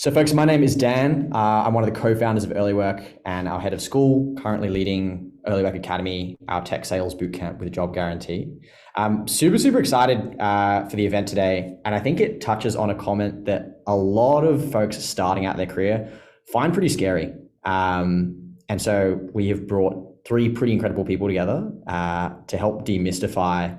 So folks, my name is Dan. I'm one of the co-founders of Early Work and our head of school, currently leading Early Work Academy, our tech sales bootcamp with a job guarantee. I'm super excited for the event today. And I think it touches on a comment that a lot of folks starting out their career find pretty scary. And so we have brought three pretty incredible people together to help demystify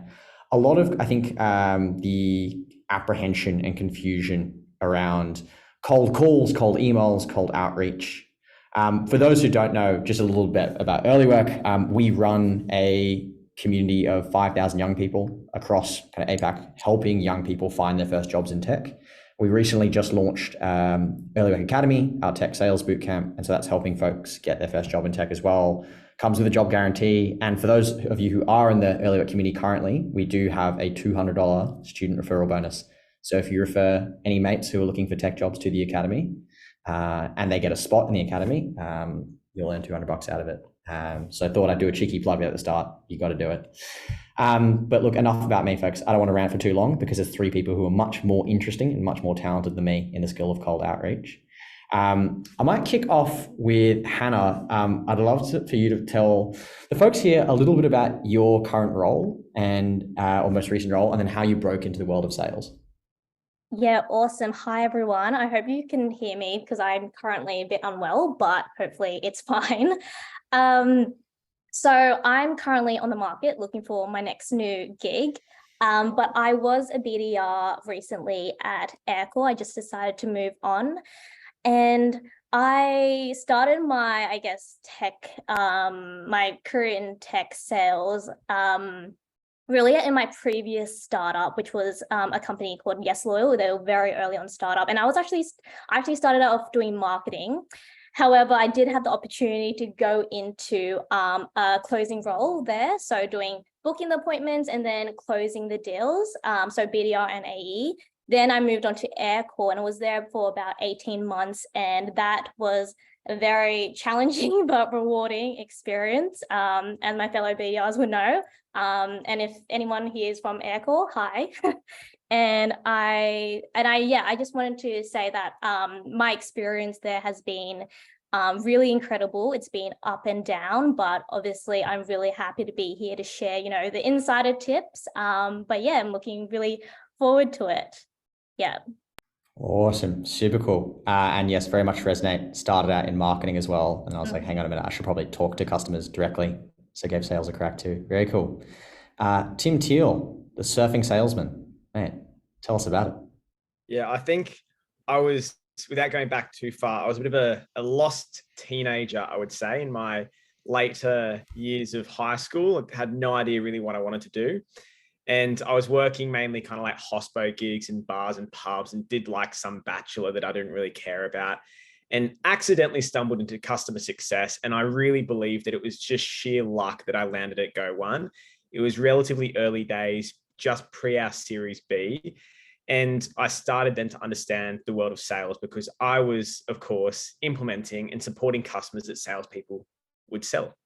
a lot of, I think, the apprehension and confusion around cold calls, cold emails, cold outreach. For those who don't know, just a little bit about Early Work, we run a community of 5,000 young people across kind of APAC, helping young people find their first jobs in tech. We recently just launched Early Work Academy, our tech sales bootcamp, and so that's helping folks get their first job in tech as well. Comes with a job guarantee. And for those of you who are in the Early Work community currently, we do have a $200 student referral bonus. So if you refer any mates who are looking for tech jobs to the academy and they get a spot in the academy, you'll earn $200 out of it. So I thought I'd do a cheeky plug at the start. You got to do it. But look, enough about me, folks. I don't want to rant for too long because there's three people who are much more interesting and much more talented than me in the skill of cold outreach. I might kick off with Hannah. I'd love for you to tell the folks here a little bit about your current role and or most recent role, and then how you broke into the world of sales. Yeah, awesome. Hi, everyone. I hope you can hear me because I'm currently a bit unwell, but hopefully it's fine. So I'm currently on the market looking for my next new gig. But I was a BDR recently at Aircall. I just decided to move on. And I started my, my career in tech sales really in my previous startup, which was a company called Yes Loyal. They were very early on startup. And I actually started off doing marketing. However, I did have the opportunity to go into a closing role there. So doing booking the appointments and then closing the deals. So BDR and AE. Then I moved on to Aircall and I was there for about 18 months. And that was a very challenging but rewarding experience, as my fellow BDRs would know. And if anyone here is from Aircall, hi. And I just wanted to say that my experience there has been really incredible. It's been up and down, but obviously I'm really happy to be here to share, the insider tips. But yeah, I'm looking really forward to it. Yeah. Awesome. Super cool. And yes, very much resonate. Started out in marketing as well. And I was like, hang on a minute, I should probably talk to customers directly. So gave sales a crack too. Very cool. Tim Teale, the surfing salesman. Man, tell us about it. Yeah, I think I was, without going back too far, I was a bit of a lost teenager, I would say, in my later years of high school. I had no idea really what I wanted to do. And I was working mainly kind of like hospo gigs in bars and pubs and did like some bachelor that I didn't really care about and accidentally stumbled into customer success. And I really believe that it was just sheer luck that I landed at Go1. It was relatively early days, just pre our Series B. And I started then to understand the world of sales because I was, of course, implementing and supporting customers that salespeople would sell.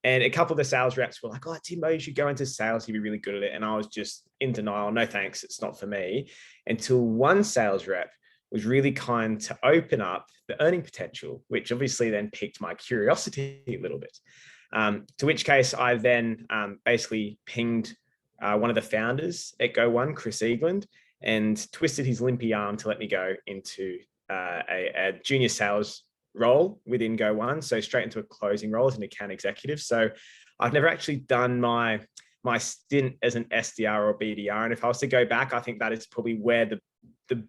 And a couple of the sales reps were like, oh, Timbo, you should go into sales. You'd be really good at it. And I was just in denial. No, thanks. It's not for me. Until one sales rep was really kind to open up the earning potential, which obviously then piqued my curiosity a little bit. To which case I then basically pinged one of the founders at Go1, Chris Eagland, and twisted his limpy arm to let me go into a junior sales role within Go1, so straight into a closing role as an account executive. So I've never actually done my stint as an SDR or BDR. And if I was to go back, I think that is probably where the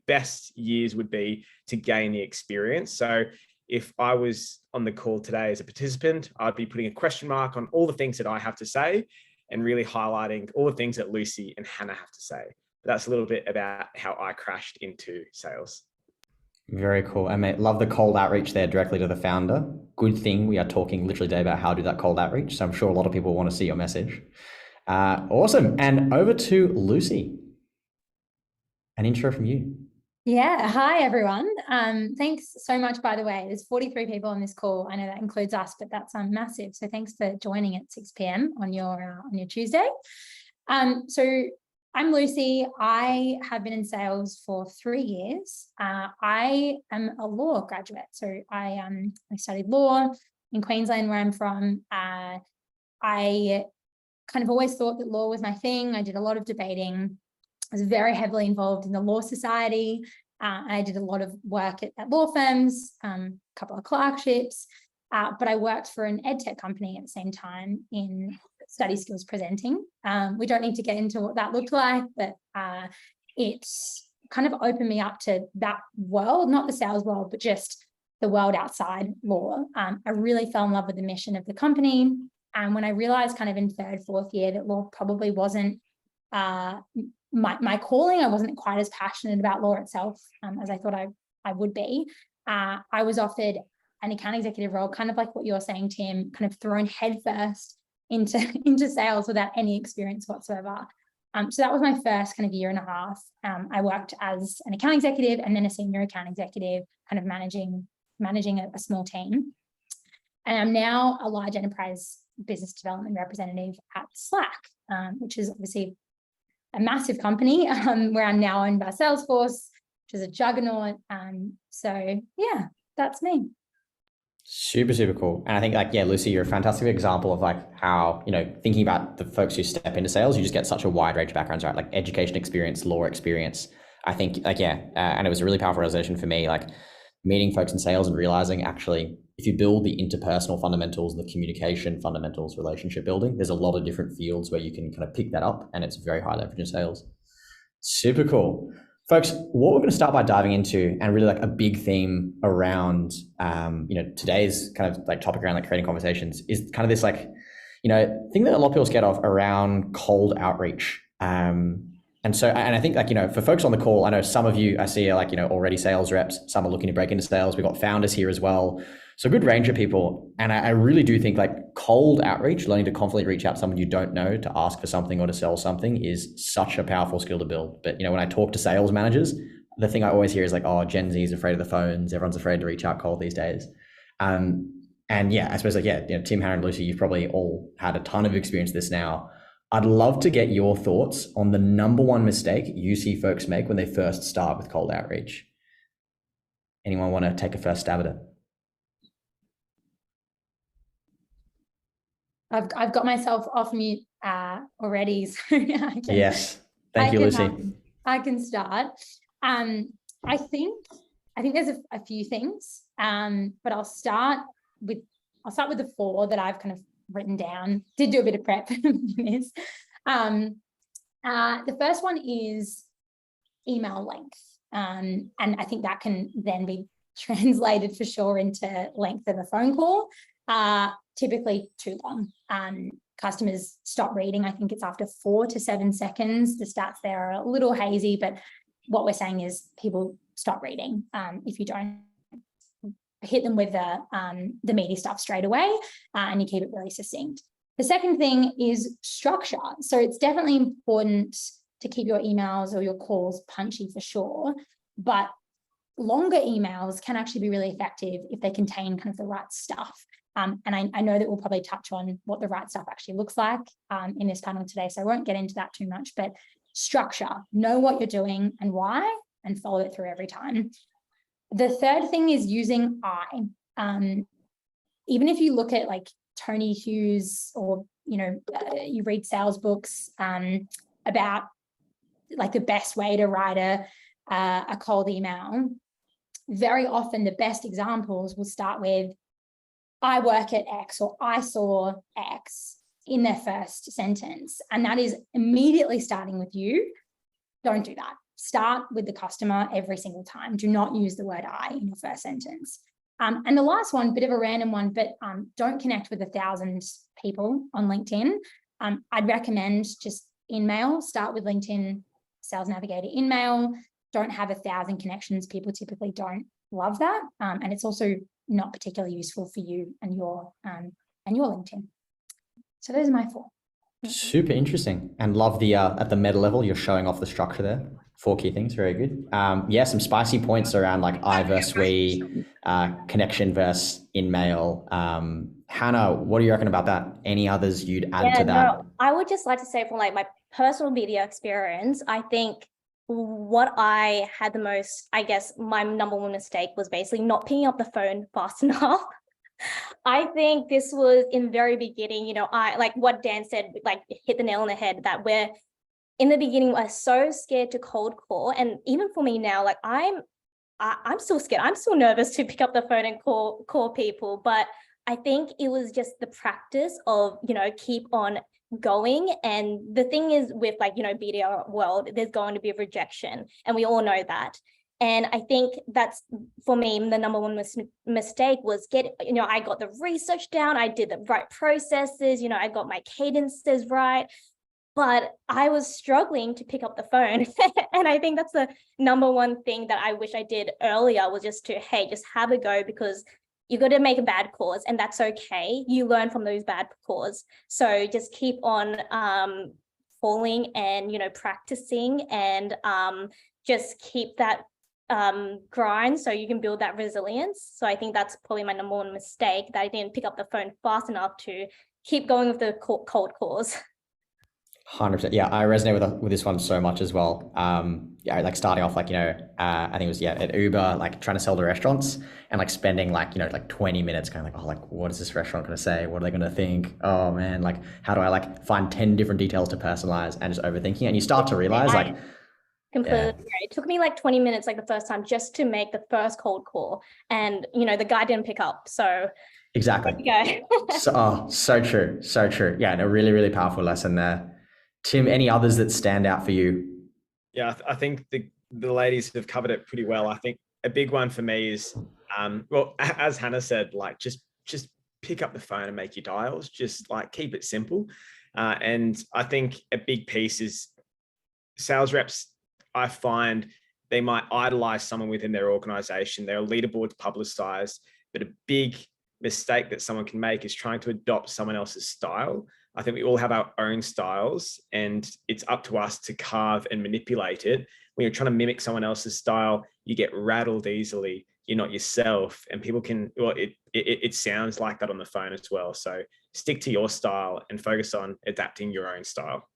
best years would be to gain the experience. So if I was on the call today as a participant, I'd be putting a question mark on all the things that I have to say and really highlighting all the things that Lucy and Hannah have to say. But that's a little bit about how I crashed into sales. Very cool. And mate, love the cold outreach there directly to the founder. Good thing we are talking literally today about how to do that cold outreach. So I'm sure a lot of people want to see your message. Awesome. And over to Lucy. An intro from you. Yeah. Hi, everyone. Thanks so much, by the way. There's 43 people on this call. I know that includes us, but that's massive. So thanks for joining at 6 p.m. on your Tuesday. So I'm Lucy. I have been in sales for 3 years. I am a law graduate. So I studied law in Queensland, where I'm from. I kind of always thought that law was my thing. I did a lot of debating. I was very heavily involved in the Law Society. I did a lot of work at law firms, a couple of clerkships, but I worked for an ed tech company at the same time in study skills presenting. We don't need to get into what that looked like, but it's kind of opened me up to that world, not the sales world, but just the world outside law. I really fell in love with the mission of the company. And when I realized kind of in third, fourth year that law probably wasn't my calling, I wasn't quite as passionate about law itself as I thought I would be. I was offered an account executive role, kind of like what you're saying, Tim, kind of thrown headfirst into sales without any experience whatsoever. So that was my first kind of year and a half. I worked as an account executive and then a senior account executive, kind of managing a small team. And I'm now a large enterprise business development representative at Slack, which is obviously a massive company where I'm now owned by Salesforce, which is a juggernaut. So yeah, that's me. Super, super cool. And I think Lucy, you're a fantastic example of how, thinking about the folks who step into sales, you just get such a wide range of backgrounds, right? Like education experience, law experience. I think and it was a really powerful realization for me, meeting folks in sales and realizing actually, if you build the interpersonal fundamentals, the communication fundamentals, relationship building, there's a lot of different fields where you can kind of pick that up, and it's very high leverage in sales. Super cool. Folks, what we're going to start by diving into, and really a big theme around, today's kind of topic around creating conversations, is kind of this thing that a lot of people are scared of around cold outreach. And I think for folks on the call, I know some of you I see are already sales reps, some are looking to break into sales. We've got founders here as well. So a good range of people. And I really do think cold outreach, learning to confidently reach out to someone you don't know to ask for something or to sell something, is such a powerful skill to build. But when I talk to sales managers, the thing I always hear is Gen Z is afraid of the phones. Everyone's afraid to reach out cold these days. And yeah, I suppose Tim, Hannah, and Lucy, you've probably all had a ton of experience with this now. I'd love to get your thoughts on the number one mistake you see folks make when they first start with cold outreach. Anyone want to take a first stab at it? I've got myself off mute already, so yes. Thank you, Lucy. I can start. I think there's a few things, but I'll start with the 4 that I've kind of written down. Did do a bit of prep for this. The first one is email length, and I think that can then be translated for sure into length of a phone call. Typically too long. Customers stop reading. I think it's after 4 to 7 seconds. The stats there are a little hazy, but what we're saying is people stop reading if you don't hit them with the meaty stuff straight away, and you keep it really succinct. The second thing is structure. So it's definitely important to keep your emails or your calls punchy for sure, but longer emails can actually be really effective if they contain kind of the right stuff. And I know that we'll probably touch on what the right stuff actually looks like in this panel today, so I won't get into that too much, but structure, know what you're doing and why, and follow it through every time. The third thing is using I. Even if you look at Tony Hughes, or, you read sales books about the best way to write a cold email, very often the best examples will start with, I work at X, or I saw X in their first sentence. And that is immediately starting with you. Don't do that. Start with the customer every single time. Do not use the word I in your first sentence. And the last one, bit of a random one, but don't connect with 1,000 people on LinkedIn. I'd recommend just InMail. Start with LinkedIn Sales Navigator InMail. Don't have 1,000 connections. People typically don't love that. And it's also not particularly useful for you and your LinkedIn. So those are my 4. Super interesting, and love the at the meta level you're showing off the structure there. 4 key things, very good. Some spicy points around I versus we, connection versus InMail. Hannah, what do you reckon about that? Any others you'd add to that? No, I would just like to say from my personal video experience, I think what I had the most, I guess my number one mistake was basically not picking up the phone fast enough. I think this was in very beginning, I like what Dan said, like hit the nail on the head, that we're in the beginning, we're so scared to cold call. And even for me now, like I'm still scared. I'm still nervous to pick up the phone and call people. But I think it was just the practice of, keep on going. And the thing is with like, BDR world, there's going to be a rejection. And we all know that. And I think that's, for me, the number one mistake was I got the research down. I did the right processes, I got my cadences right. But I was struggling to pick up the phone. And I think that's the number one thing that I wish I did earlier, was just just have a go, because you got to make a bad calls, and that's okay. You learn from those bad calls. So just keep on falling and, practicing, and just keep that grind so you can build that resilience. So I think that's probably my number one mistake, that I didn't pick up the phone fast enough to keep going with the cold calls. 100%. Yeah, I resonate with this one so much as well. Like starting off, like, I think it was, at Uber, like trying to sell to restaurants, and like spending like, like 20 minutes going like, oh, like, what is this restaurant going to say? What are they going to think? Oh man, like, how do I like find 10 different details to personalize, and just overthinking it. And you start to realize Completely agree. It took me like 20 minutes, like the first time, just to make the first cold call. And, the guy didn't pick up. So exactly. So true. So true. Yeah. And a really, really powerful lesson there. Tim, any others that stand out for you? Yeah, I think the ladies have covered it pretty well. I think a big one for me is, well, as Hannah said, like just pick up the phone and make your dials. Just like keep it simple. And I think a big piece is sales reps. I find they might idolize someone within their organization. Their leaderboards publicized, but a big mistake that someone can make is trying to adopt someone else's style. I think we all have our own styles, and it's up to us to carve and manipulate it. When you're trying to mimic someone else's style, you get rattled easily. You're not yourself, and people can, well, it sounds like that on the phone as well. So stick to your style and focus on adapting your own style.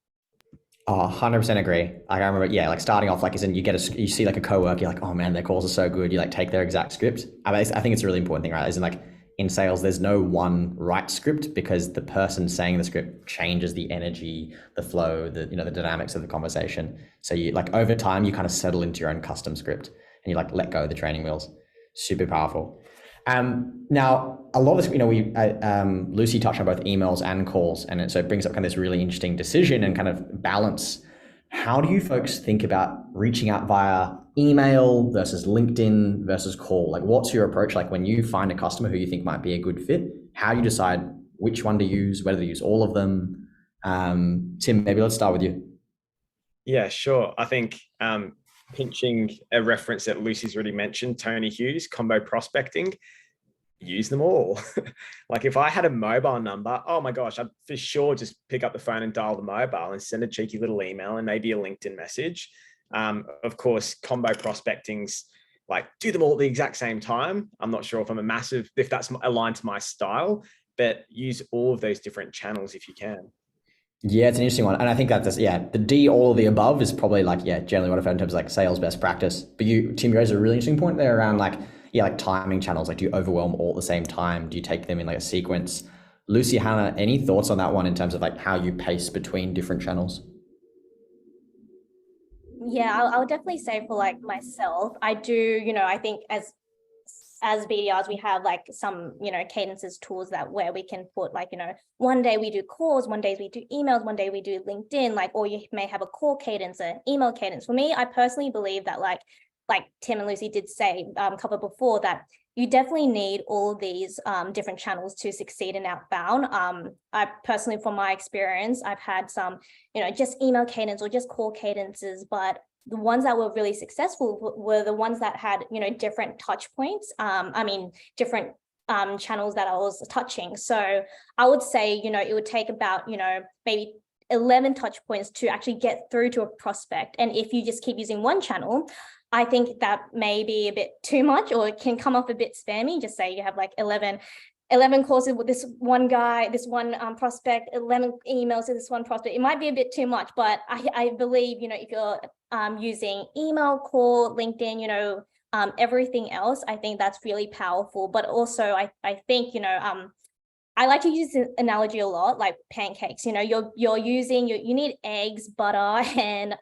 Oh, 100% agree. I remember, like starting off, like, as in you see like a coworker, you're like, oh man, their calls are so good. You like take their exact script. I think it's a really important thing, right? As in like in sales, there's no one right script, because the person saying the script changes the energy, the flow, the dynamics of the conversation. So you like over time, you kind of settle into your own custom script, and you like let go of the training wheels. Super powerful. Now, a lot of this, Lucy touched on both emails and calls, and so it brings up kind of this really interesting decision and kind of balance. How do you folks think about reaching out via email versus LinkedIn versus call? Like, what's your approach like when you find a customer who you think might be a good fit? How do you decide which one to use, whether to use all of them? Tim, maybe let's start with you. Yeah, sure. I think pinching a reference that Lucy's already mentioned, Tony Hughes, combo prospecting, use them all. Like if I had a mobile number, oh my gosh, I'd for sure just pick up the phone and dial the mobile and send a cheeky little email and maybe a LinkedIn message. Of course, combo prospecting's like do them all at the exact same time. I'm not sure if that's aligned to my style, but use all of those different channels if you can. Yeah, it's an interesting one. And I think that's, the D, all of the above is probably like, generally what I've heard in terms of like sales best practice. But Tim, you raised a really interesting point there around like timing channels. Like, do you overwhelm all at the same time? Do you take them in like a sequence? Lucy, Hannah, any thoughts on that one in terms of like how you pace between different channels? Yeah, I would definitely say for like myself, I do, I think as BDRs, we have like some, cadences tools where we can put like, one day we do calls, one day we do emails, one day we do LinkedIn, like, or you may have a call cadence, an email cadence. For me, I personally believe that like Tim and Lucy did say, cover before, that you definitely need all these different channels to succeed in outbound. I personally, from my experience, I've had some, just email cadence or just call cadences, but the ones that were really successful were the ones that had, different touch points. Different channels that I was touching. So I would say, it would take about, maybe 11 touch points to actually get through to a prospect. And if you just keep using one channel, I think that may be a bit too much, or it can come off a bit spammy. Just say you have like 11 11 calls with this one guy, this one prospect, 11 emails to this one prospect. It might be a bit too much, but I believe, if you're using email, call, LinkedIn, everything else, I think that's really powerful. But also I think, I like to use the analogy a lot, like pancakes. You're using you need eggs, butter, and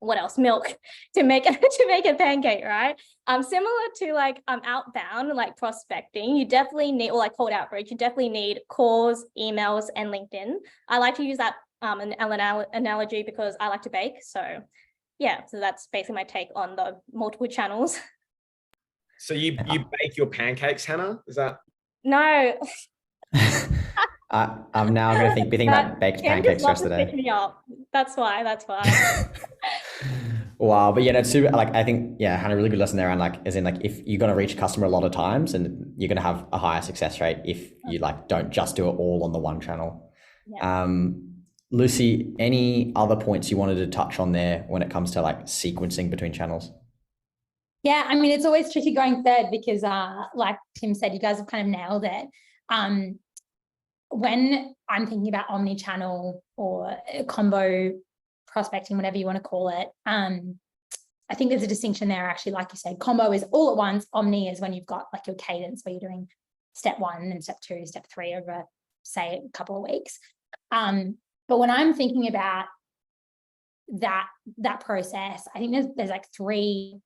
what else? Milk to make a pancake, right? Similar to like outbound, like prospecting, you definitely need, or like cold outreach, you definitely need calls, emails, and LinkedIn. I like to use that analogy because I like to bake. So yeah, so that's basically my take on the multiple channels. So you bake your pancakes, Hannah? Is that? No. I'm now going to be thinking about baked pancakes the rest of the day. Me up. That's why. Wow, but yeah, no, it's super. Like, I think, yeah, Hannah, really good lesson there. And like, as in, like, if you're going to reach a customer a lot of times, and you're going to have a higher success rate if you like don't just do it all on the one channel. Yeah. Lucy, any other points you wanted to touch on there when it comes to like sequencing between channels? Yeah, I mean, it's always tricky going third because, like Tim said, you guys have kind of nailed it. When I'm thinking about omni-channel or combo prospecting, whatever you want to call it, I think there's a distinction there. Actually, like you said, combo is all at once. Omni is when you've got like your cadence where you're doing step 1 and step 2, step 3 over, say, a couple of weeks. But when I'm thinking about that process, I think there's like 3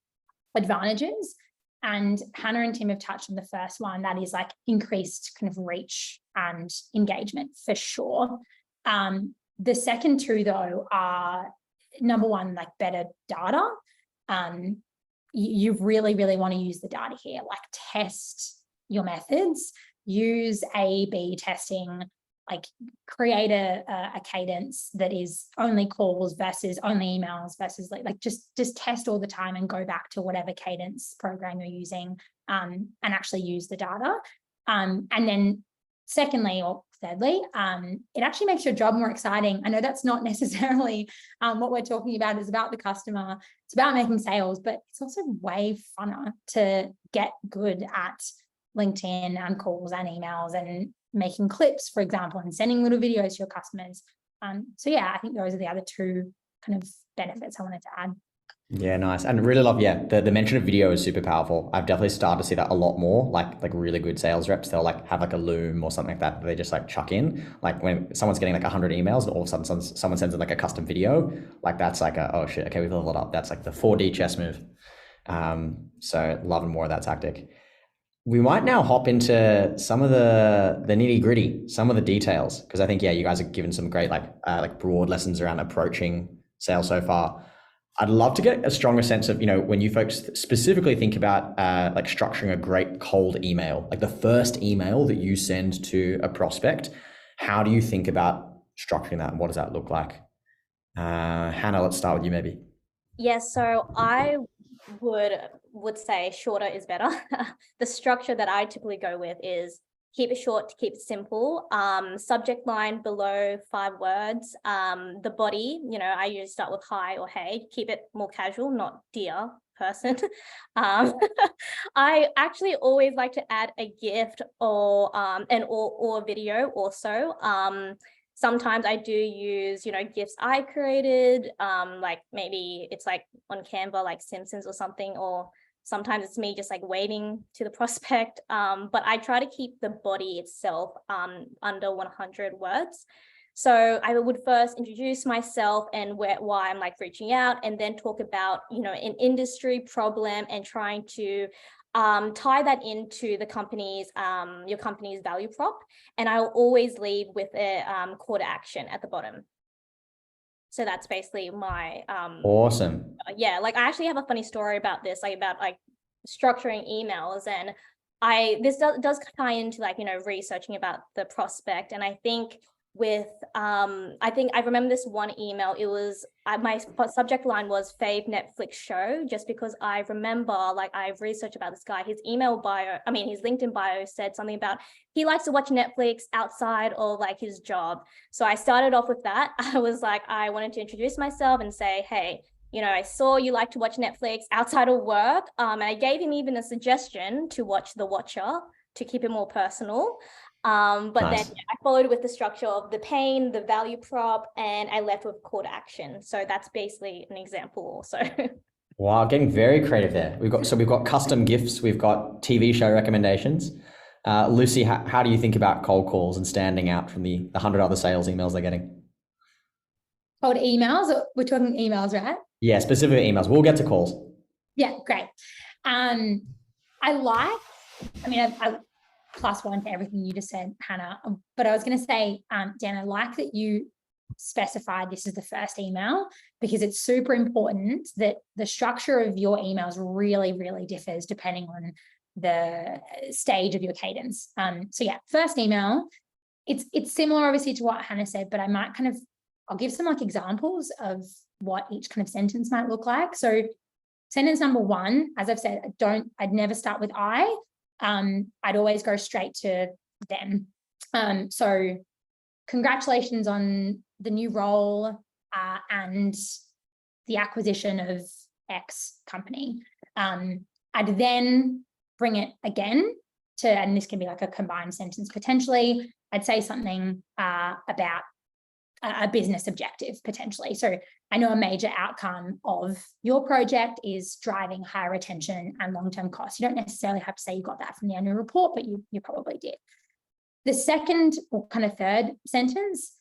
advantages, and Hannah and Tim have touched on the first one, that is like increased kind of reach and engagement for sure. The second 2 though are, number 1, like better data. You really want to use the data here, like test your methods, use A/B testing, like create a cadence that is only calls versus only emails versus like just test all the time and go back to whatever cadence program you're using, and actually use the data. And then secondly, or thirdly, it actually makes your job more exciting. I know that's not necessarily what we're talking about is about the customer. It's about making sales, but it's also way funner to get good at LinkedIn and calls and emails and making clips, for example, and sending little videos to your customers. So yeah, I think those are the other 2 kind of benefits I wanted to add. Yeah, nice. And really love, the mention of video is super powerful. I've definitely started to see that a lot more, like really good sales reps, they'll like have like a loom or something like that they just like chuck in. Like when someone's getting like 100 emails and all of a sudden someone sends in like a custom video, like that's like oh shit, okay, we've leveled up. That's like the 4D chess move. So loving more of that tactic. We might now hop into some of the nitty gritty, some of the details, because I think, you guys have given some great like broad lessons around approaching sales so far. I'd love to get a stronger sense of, when you folks specifically think about like structuring a great cold email, like the first email that you send to a prospect, how do you think about structuring that and what does that look like? Hannah, let's start with you maybe. Yes, so I would say shorter is better. The structure that I typically go with is keep it short, keep it simple. Subject line below 5 words. The body, I usually start with hi or hey. Keep it more casual, not dear person. I actually always like to add a gift or a video also. Sometimes I do use, gifts I created, like maybe it's like on Canva, like Simpsons or something, or sometimes it's me just like waving to the prospect. But I try to keep the body itself under 100 words. So I would first introduce myself and why I'm like reaching out, and then talk about, an industry problem and trying to tie that into the your company's value prop. And I'll always leave with a call to action at the bottom. So that's basically my awesome. Yeah, like I actually have a funny story about this, like about like structuring emails, and this does tie into like, researching about the prospect. And I think with I remember this one email, it was my subject line was fave Netflix show, just because I remember, like, I've researched about this guy, his his LinkedIn bio said something about he likes to watch Netflix outside of like his job. So I started off with that. I was like, I wanted to introduce myself and say, hey, I saw you like to watch Netflix outside of work. And I gave him even a suggestion to watch The Watcher to keep it more personal. But Nice. then I followed with the structure of the pain, the value prop, and I left with call to action. So that's basically an example also. Wow, getting very creative there. We've got custom gifts, we've got TV show recommendations. Lucy, how do you think about cold calls and standing out from the 100 other sales emails they're getting? Cold emails, we're talking emails, right? Yeah, specific emails. We'll get to calls. Yeah, great. I +1 to everything you just said, Hannah. But I was going to say, Dan, I like that you specified this is the first email, because it's super important that the structure of your emails really, really differs depending on the stage of your cadence. So yeah, first email, it's similar obviously to what Hannah said, but I'll give some like examples of what each kind of sentence might look like. So sentence number 1, as I've said, I'd never start with I. I'd always go straight to them. So congratulations on the new role and the acquisition of X company. I'd then bring it again to, and this can be like a combined sentence potentially, I'd say something about a business objective potentially. So I know a major outcome of your project is driving higher retention and long-term costs. You don't necessarily have to say you got that from the annual report, but you probably did. The second or kind of third sentence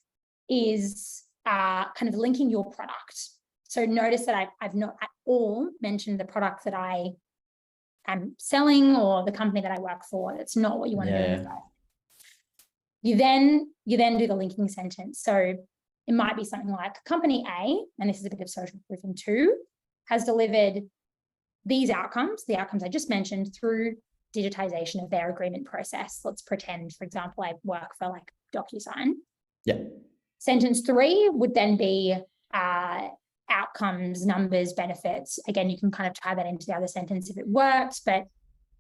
is kind of linking your product. So notice that I've not at all mentioned the product that I am selling or the company that I work for. That's not what you want to do in the first. You then do the linking sentence. So it might be something like company A, and this is a bit of social proofing too, has delivered these outcomes, the outcomes I just mentioned, through digitization of their agreement process. Let's pretend, for example, I work for like DocuSign. Yeah. Sentence 3 would then be outcomes, numbers, benefits. Again, you can kind of tie that into the other sentence if it works, but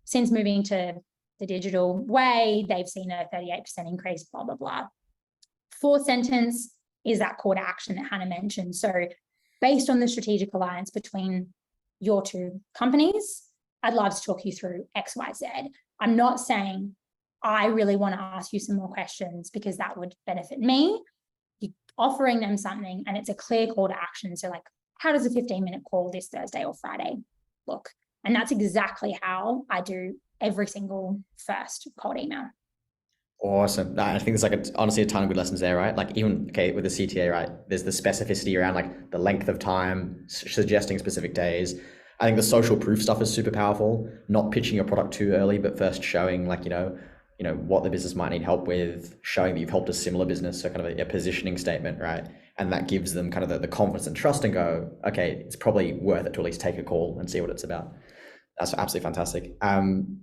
since moving to the digital way, they've seen a 38% increase, blah, blah, blah. Fourth sentence is that call to action that Hannah mentioned. So based on the strategic alliance between your two companies, I'd love to talk you through X, Y, Z. I'm not saying I really want to ask you some more questions because that would benefit me. You're offering them something and it's a clear call to action. So like, how does a 15-minute call this Thursday or Friday look? And that's exactly how I do every single first cold email. Awesome. I think there's honestly a ton of good lessons there, right? Like even, okay, with the CTA, right? There's the specificity around like the length of time, suggesting specific days. I think the social proof stuff is super powerful, not pitching your product too early, but first showing like, what the business might need help with, showing that you've helped a similar business. So kind of a positioning statement, right? And that gives them kind of the confidence and trust and go, okay, it's probably worth it to at least take a call and see what it's about. That's absolutely fantastic.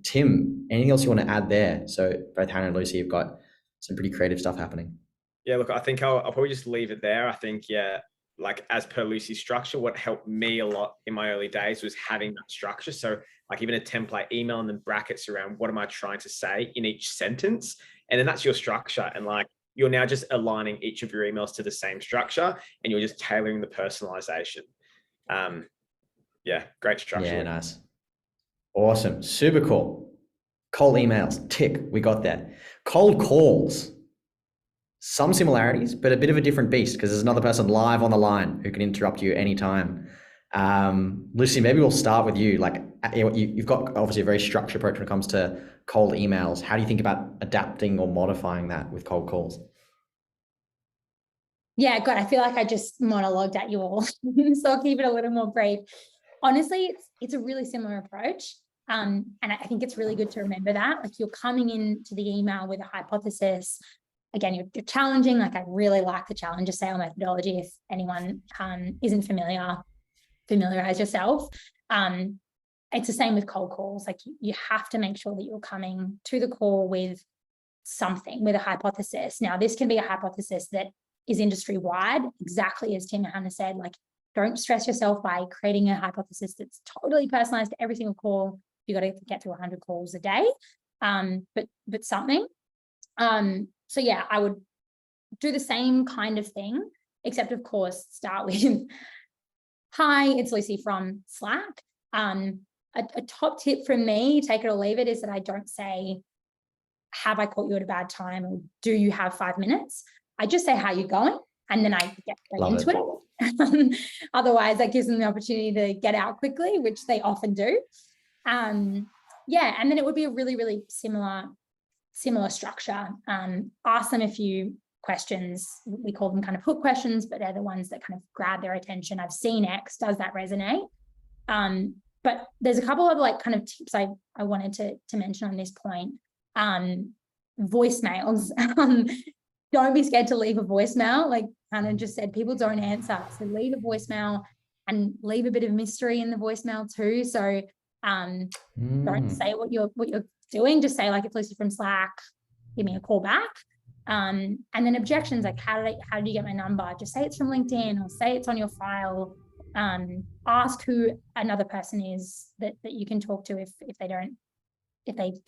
Tim, anything else you want to add there? So both Hannah and Lucy have got some pretty creative stuff happening. Yeah, look, I think I'll probably just leave it there. I think, yeah, like as per Lucy's structure, what helped me a lot in my early days was having that structure. So like even a template email and then brackets around what am I trying to say in each sentence? And then that's your structure. And like, you're now just aligning each of your emails to the same structure and you're just tailoring the personalization. Yeah, great structure. Yeah, nice. Awesome. Super cool. Cold emails. Tick. We got that. Cold calls. Some similarities, but a bit of a different beast because there's another person live on the line who can interrupt you anytime. Lucy, maybe we'll start with you. Like you've got obviously a very structured approach when it comes to cold emails. How do you think about adapting or modifying that with cold calls? Yeah, God, I feel like I just monologued at you all. So I'll keep it a little more brief. Honestly, it's a really similar approach. And I think it's really good to remember that. Like you're coming into the email with a hypothesis. Again, you're challenging. Like I really like the challenger sale methodology. If anyone isn't familiar, familiarize yourself. It's the same with cold calls. Like you have to make sure that you're coming to the call with something, with a hypothesis. Now, this can be a hypothesis that is industry-wide, exactly as Tim and Hannah said. Like, don't stress yourself by creating a hypothesis that's totally personalized to every single call. You got to get through 100 calls a day, but something. So yeah, I would do the same kind of thing, except of course, start with, hi, it's Lucy from Slack. A top tip from me, take it or leave it, is that I don't say have I caught you at a bad time, or do you have 5 minutes? I just say how you're going, and then I get straight into it. Otherwise, that gives them the opportunity to get out quickly, which they often do. Yeah, and then it would be a really, really similar structure. Ask them a few questions. We call them kind of hook questions, but they're the ones that kind of grab their attention. I've seen X, does that resonate? But there's a couple of like kind of tips I wanted to mention on this point. Voicemails. Don't be scared to leave a voicemail. Like Hannah just said, people don't answer. So leave a voicemail and leave a bit of mystery in the voicemail too. So don't say what you're doing. Just say like, it's Lucy from Slack, give me a call back. And then objections, like how did you get my number? Just say it's from LinkedIn, or say it's on your file. Ask who another person is that you can talk to if they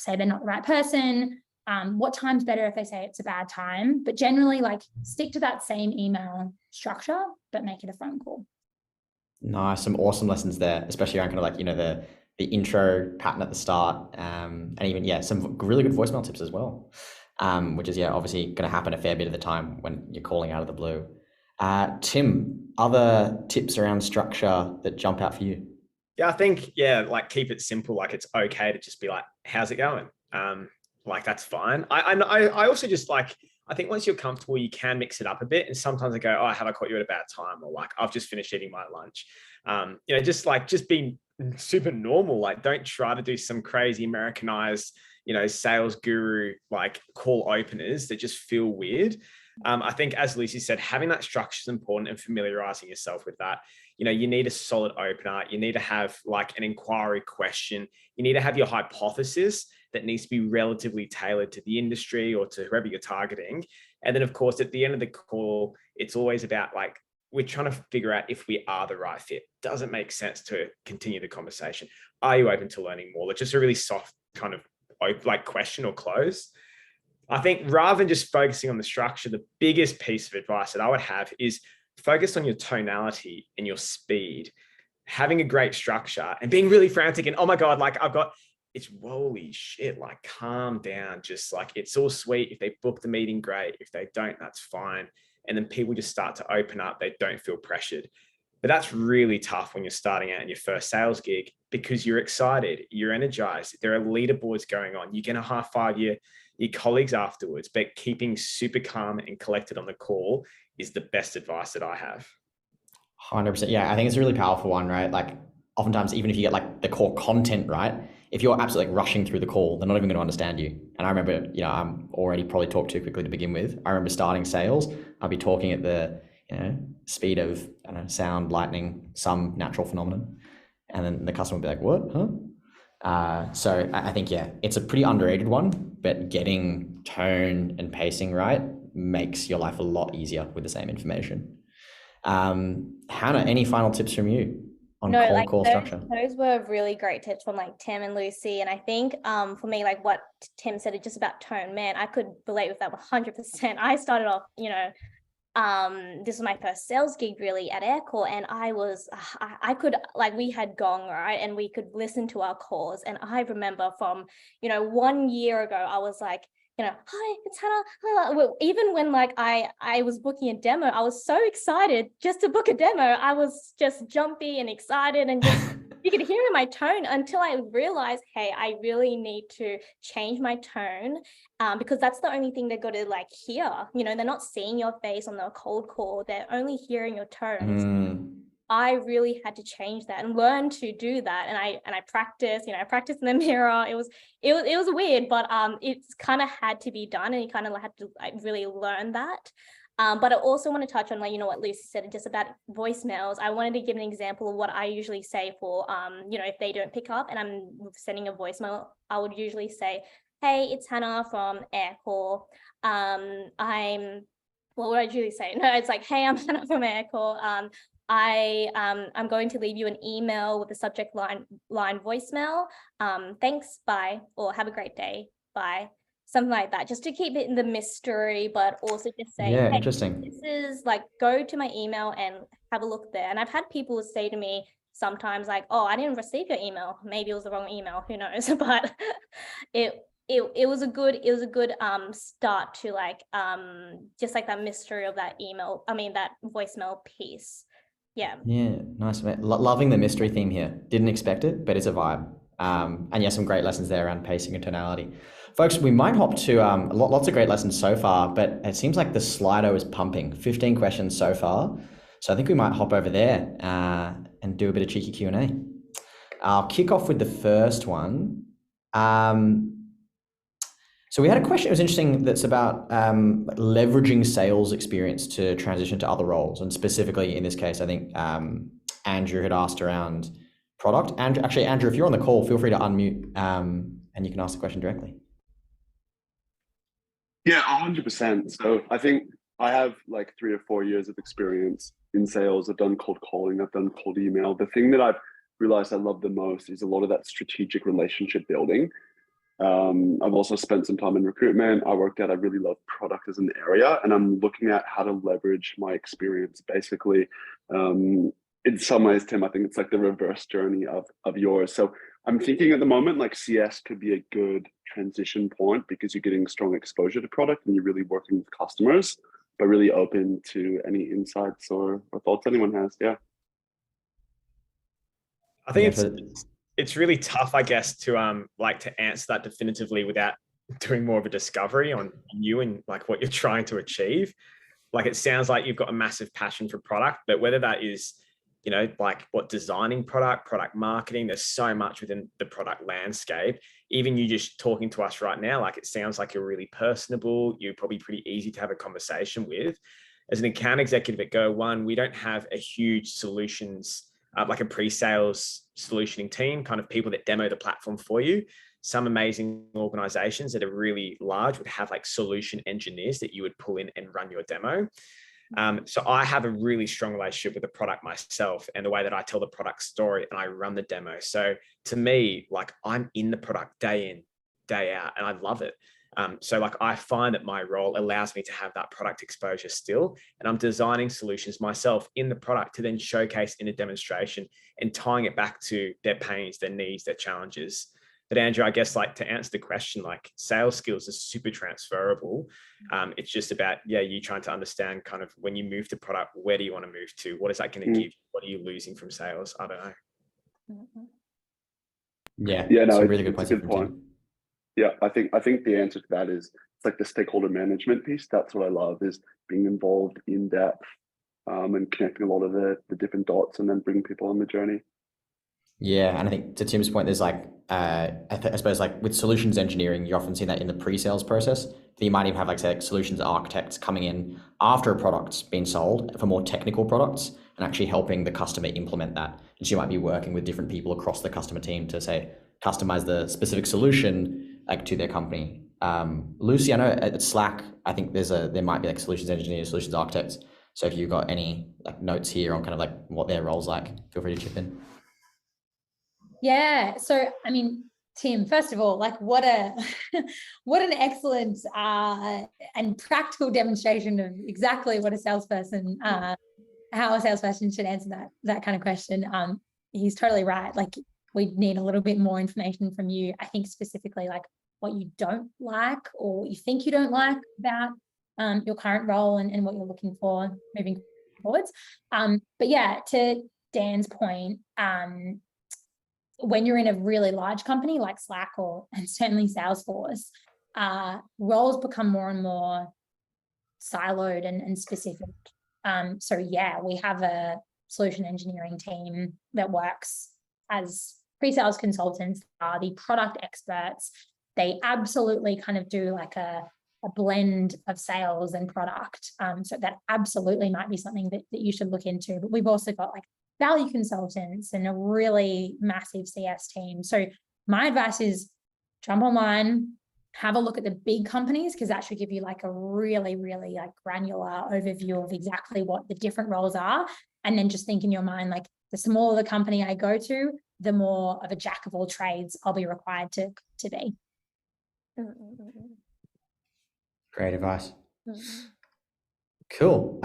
say they're not the right person. What time's better if they say it's a bad time, but generally like stick to that same email structure, but make it a phone call. Nice, some awesome lessons there, especially around kind of like, the intro pattern at the start, and even, some really good voicemail tips as well, which is, obviously going to happen a fair bit of the time when you're calling out of the blue. Tim, other tips around structure that jump out for you? Yeah, I think, like keep it simple. Like it's okay to just be like, how's it going? Like that's fine. I also just like, I think once you're comfortable, you can mix it up a bit. And sometimes I go, oh, have I caught you at a bad time? Or like, I've just finished eating my lunch. Just be super normal. Like don't try to do some crazy Americanized, sales guru, like call openers that just feel weird. I think, as Lucy said, having that structure is important and familiarizing yourself with that. You need a solid opener. You need to have like an inquiry question. You need to have your hypothesis that needs to be relatively tailored to the industry or to whoever you're targeting. And then, of course, at the end of the call, it's always about like, we're trying to figure out if we are the right fit. Does it make sense to continue the conversation? Are you open to learning more? It's just a really soft kind of like question or close. I think rather than just focusing on the structure, the biggest piece of advice that I would have is focus on your tonality and your speed. Having a great structure and being really frantic and, oh my God, like it's holy shit, like calm down. Just like, it's all sweet. If they book the meeting, great. If they don't, that's fine. And then people just start to open up. They don't feel pressured. But that's really tough when you're starting out in your first sales gig, because you're excited, you're energized. There are leaderboards going on. You're going to high five your colleagues afterwards, but keeping super calm and collected on the call is the best advice that I have. 100%. Yeah, I think it's a really powerful one, right? Like oftentimes, even if you get like the core content right, if you're absolutely like rushing through the call, they're not even going to understand you. And I remember, I'm already probably talked too quickly to begin with. I remember starting sales, I'll be talking at the speed of sound, lightning, some natural phenomenon, and then the customer will be like, "What? Huh?" So I think it's a pretty underrated one, but getting tone and pacing right makes your life a lot easier with the same information. Hannah, any final tips from you on call structure? Those were really great tips from like Tim and Lucy. And I think for me, like what Tim said, it's just about tone. Man, I could relate with that 100%. I started off, this was my first sales gig really at Aircall, and I could, like, we had Gong, right, and we could listen to our calls. And I remember from 1 year ago, I was like, hi, it's Hannah. Well, even when like I was booking a demo, I was so excited just to book a demo. I was just jumpy and excited, and just you could hear in my tone, until I realized, hey, I really need to change my tone, because that's the only thing they're going to like hear. They're not seeing your face on the cold call; they're only hearing your tones. I really had to change that and learn to do that. And I practiced, I practiced in the mirror. It was weird, but it's kind of had to be done, and you kind of had to really learn that. But I also want to touch on, like, what Lucy said, just about voicemails. I wanted to give an example of what I usually say for, if they don't pick up and I'm sending a voicemail, I would usually say, hey, it's Hannah from Aircall. What would I usually say? No, it's like, hey, I'm Hannah from Aircall. I'm going to leave you an email with the subject line voicemail. Thanks, bye, or have a great day, bye. Something like that, just to keep it in the mystery, but also just say, hey, interesting. This is like, go to my email and have a look there. And I've had people say to me sometimes like, oh, I didn't receive your email. Maybe it was the wrong email, who knows? But it was a good start to like just like that mystery of that that voicemail piece. Yeah. Yeah, nice. Loving the mystery theme here. Didn't expect it, but it's a vibe. And yeah, some great lessons there around pacing and tonality. Folks, we might hop to lots of great lessons so far, but it seems like the Slido is pumping. 15 questions so far. So I think we might hop over there and do a bit of cheeky Q&A. I'll kick off with the first one. So we had a question, it was interesting, that's about leveraging sales experience to transition to other roles. And specifically in this case, I think Andrew had asked around product. Andrew, if you're on the call, feel free to unmute and you can ask the question directly. Yeah, 100%. So I think I have like 3 or 4 years of experience in sales. I've done cold calling, I've done cold email. The thing that I've realized I love the most is a lot of that strategic relationship building. I've also spent some time in recruitment. I really love product as an area, and I'm looking at how to leverage my experience. Basically, in some ways, Tim, I think it's like the reverse journey of yours. So I'm thinking at the moment, like CS could be a good transition point because you're getting strong exposure to product and you're really working with customers, but really open to any insights or thoughts anyone has. Yeah. I think it's really tough, I guess, to answer that definitively without doing more of a discovery on you and like what you're trying to achieve. Like, it sounds like you've got a massive passion for product, but whether that is, like what designing product marketing, there's so much within the product landscape. Even you just talking to us right now, like, it sounds like you're really personable. You're probably pretty easy to have a conversation with. As an account executive at Go1, we don't have a huge solutions, like a pre-sales solutioning team, kind of people that demo the platform for you. Some amazing organizations that are really large would have like solution engineers that you would pull in and run your demo. So I have a really strong relationship with the product myself and the way that I tell the product story and I run the demo. So to me, like, I'm in the product day in, day out, and I love it. So like, I find that my role allows me to have that product exposure still, and I'm designing solutions myself in the product to then showcase in a demonstration and tying it back to their pains, their needs, their challenges. But Andrew, I guess, like, to answer the question, like, sales skills are super transferable. It's just about, you trying to understand kind of when you move to product, where do you want to move to? What is that going to give you? What are you losing from sales? I don't know. Yeah, no, really good point. Yeah, I think the answer to that is, it's like the stakeholder management piece. That's what I love, is being involved in depth and connecting a lot of the different dots and then bringing people on the journey. Yeah, and I think to Tim's point, there's like, I suppose like with solutions engineering, you often see that in the pre-sales process. That you might even have like, say, like solutions architects coming in after a product's been sold for more technical products and actually helping the customer implement that. And so you might be working with different people across the customer team to, say, customize the specific solution like to their company. Lucy, I know at Slack, I think there might be like solutions engineers, solutions architects. So if you've got any like notes here on kind of like what their role's like, feel free to chip in. Yeah. So, I mean, Tim, first of all, like, what an excellent and practical demonstration of exactly what a salesperson, how a salesperson should answer that kind of question. He's totally right. Like, we need a little bit more information from you. I think specifically like what you don't like or what you think you don't like about your current role and what you're looking for moving forwards. But yeah, to Dan's point, when you're in a really large company like Slack and certainly Salesforce, roles become more and more siloed and specific. So yeah, we have a solution engineering team that works as pre-sales consultants, are the product experts. They absolutely kind of do like a blend of sales and product. So that absolutely might be something that you should look into. But we've also got like value consultants and a really massive CS team. So my advice is jump online, have a look at the big companies, because that should give you like a really, really like granular overview of exactly what the different roles are. And then just think in your mind, like, the smaller the company I go to, the more of a jack of all trades I'll be required to be. Great advice. Cool.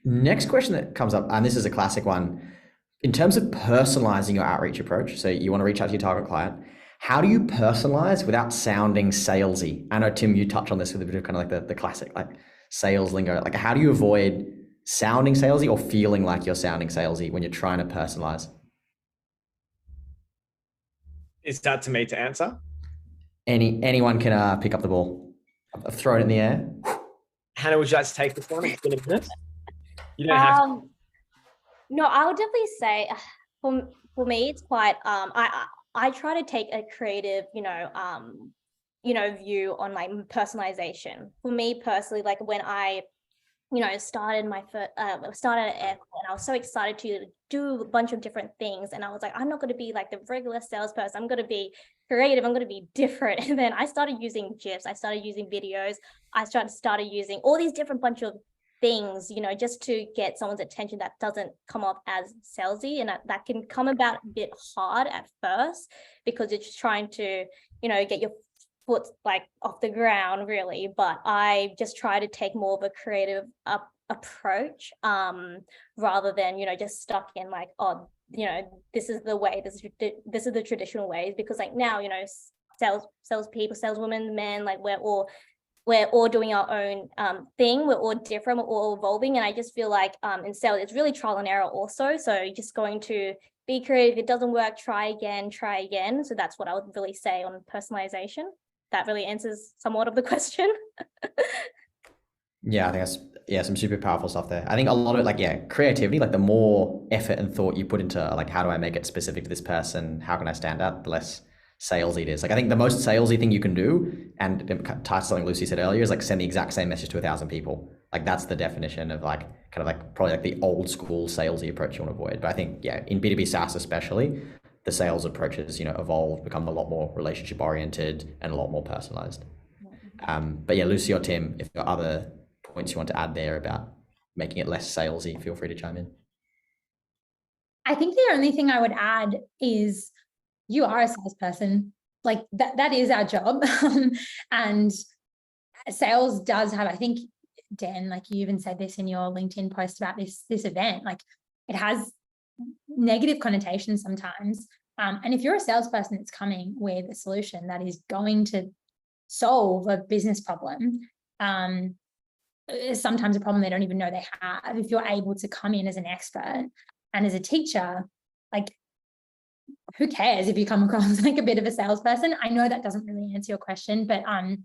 Next question that comes up, and this is a classic one. In terms of personalizing your outreach approach, so you want to reach out to your target client, How do you personalize without sounding salesy? I know, Tim, you touch on this with a bit of kind of like the classic like sales lingo. Like, how do you avoid sounding salesy or feeling like you're sounding salesy when you're trying to personalize? Is that to me to answer? Anyone can pick up the ball. I've thrown it in the air. Hannah, would you like to take this one? It's been a minute. You don't have to. No, I would definitely say for me, it's quite I try to take a creative, view on my personalization. For me personally, like when I, started my first, started at Aircall, and I was so excited to do a bunch of different things. And I was like, I'm not going to be like the regular salesperson. I'm going to be creative. I'm going to be different. And then I started using GIFs. I started using videos. I started using all these different bunch of things, just to get someone's attention that doesn't come off as salesy. And that can come about a bit hard at first because you're just trying to, get your foot like off the ground really. But I just try to take more of a creative approach rather than, just stuck in like, oh, this is the way, this is the traditional ways, because like now, salespeople, saleswomen, men, like we're all doing our own thing. We're all different. We're all evolving. And I just feel like in sales, it's really trial and error also. So you're just going to be creative. If it doesn't work, try again. So that's what I would really say on personalization. That really answers somewhat of the question. Yeah, I think that's some super powerful stuff there. I think a lot of it, like, creativity, like the more effort and thought you put into like, how do I make it specific to this person? How can I stand out? The less salesy it is. Like, I think the most salesy thing you can do, and it ties to something Lucy said earlier, is like send the exact same message to 1,000 people. Like that's the definition of like kind of like probably like the old school salesy approach you want to avoid. But I think in B2B SaaS especially, the sales approaches evolve, become a lot more relationship oriented and a lot more personalized. But Lucy or Tim, if there are other points you want to add there about making it less salesy, feel free to chime in. I think the only thing I would add is you are a salesperson. Like that is our job. And sales does have, I think, Dan, like you even said this in your LinkedIn post about this event, like it has negative connotations sometimes. And if you're a salesperson that's coming with a solution that is going to solve a business problem, sometimes a problem they don't even know they have, if you're able to come in as an expert and as a teacher, like who cares if you come across like a bit of a salesperson? I know that doesn't really answer your question, but I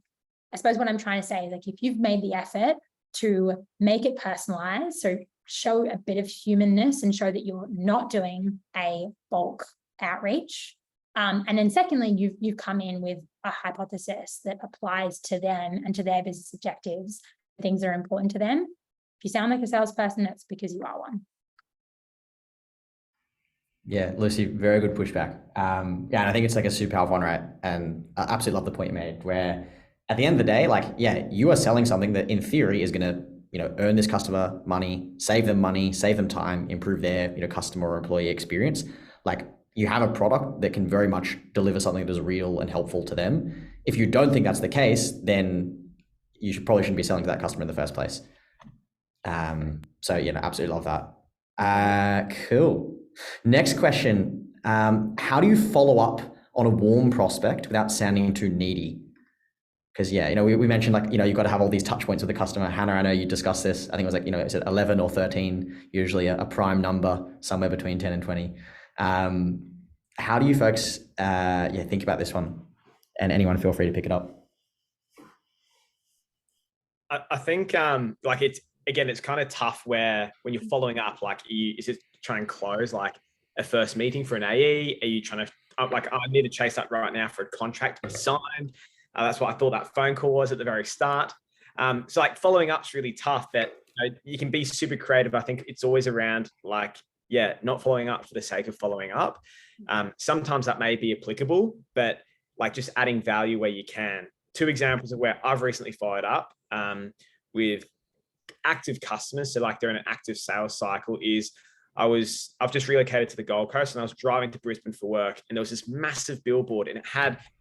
suppose what I'm trying to say is like, if you've made the effort to make it personalized, so show a bit of humanness and show that you're not doing a bulk outreach. And then secondly, you've come in with a hypothesis that applies to them and to their business objectives, things that are important to them. If you sound like a salesperson, that's because you are one. Yeah, Lucy, very good pushback. And I think it's like a super powerful one, right? And I absolutely love the point you made, where at the end of the day, like, you are selling something that in theory is going to, earn this customer money, save them time, improve their, customer or employee experience. Like, you have a product that can very much deliver something that is real and helpful to them. If you don't think that's the case, then you probably shouldn't be selling to that customer in the first place. So absolutely love that. Cool. Next question. How do you follow up on a warm prospect without sounding too needy? Because we mentioned like, you've got to have all these touch points with the customer. Hannah, I know you discussed this. I think it was like, is it 11 or 13, usually a prime number, somewhere between 10 and 20. How do you folks think about this one? And anyone feel free to pick it up. I think it's kind of tough where when you're following up, like, is it trying and close like a first meeting for an AE? Are you trying to I need to chase that right now for a contract to be signed? That's what I thought that phone call was at the very start. So like following up's really tough, but you can be super creative. I think it's always around like, not following up for the sake of following up. Sometimes that may be applicable, but like just adding value where you can. 2 examples of where I've recently followed up with active customers. So like they're in an active sales cycle is I've just relocated to the Gold Coast and I was driving to Brisbane for work, and there was this massive billboard and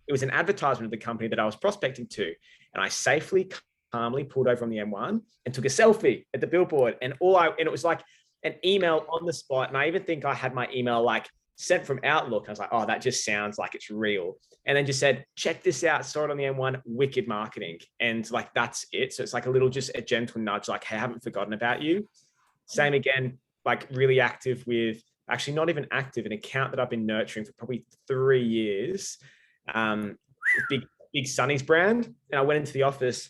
it was an advertisement of the company that I was prospecting to. And I safely, calmly pulled over on the M1 and took a selfie at the billboard. And it was like an email on the spot. And I even think I had my email like sent from Outlook. I was like, oh, that just sounds like it's real. And then just said, check this out, saw it on the M1, wicked marketing. And like, that's it. So it's like a little, just a gentle nudge, like, hey, I haven't forgotten about you. Same again, like really active with, actually not even active, an account that I've been nurturing for probably 3 years. Big Sunnies brand. And I went into the office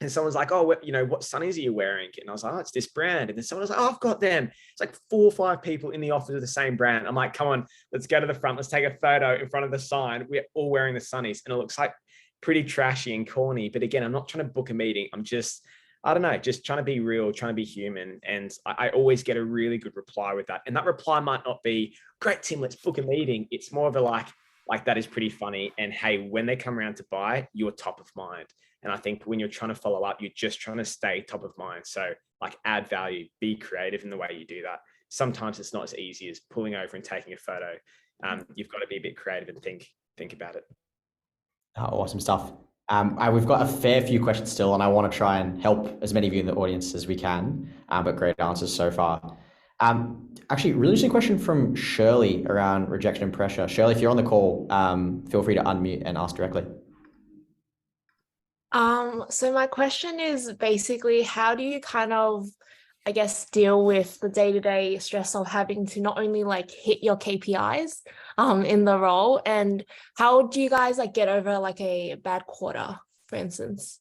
and someone's like, oh, what Sunnies are you wearing? And I was like, oh, it's this brand. And then someone was like, oh, I've got them. It's like 4 or 5 people in the office of the same brand. I'm like, come on, let's go to the front. Let's take a photo in front of the sign. We're all wearing the Sunnies. And it looks like pretty trashy and corny. But again, I'm not trying to book a meeting. I'm just, I don't know, just trying to be real, trying to be human. And I always get a really good reply with that. And that reply might not be, great, Tim, let's book a meeting. It's more of a like that is pretty funny. And hey, when they come around to buy, you're top of mind. And I think when you're trying to follow up, you're just trying to stay top of mind. So like add value, be creative in the way you do that. Sometimes it's not as easy as pulling over and taking a photo. You've got to be a bit creative and think about it. Oh, awesome stuff. We've got a fair few questions still, and I want to try and help as many of you in the audience as we can, but great answers so far. Actually, really interesting question from Shirley around rejection and pressure. Shirley, if you're on the call, feel free to unmute and ask directly. So my question is basically, how do you kind of, I guess, deal with the day-to-day stress of having to not only like hit your KPIs in the role, and how do you guys like get over like a bad quarter, for instance?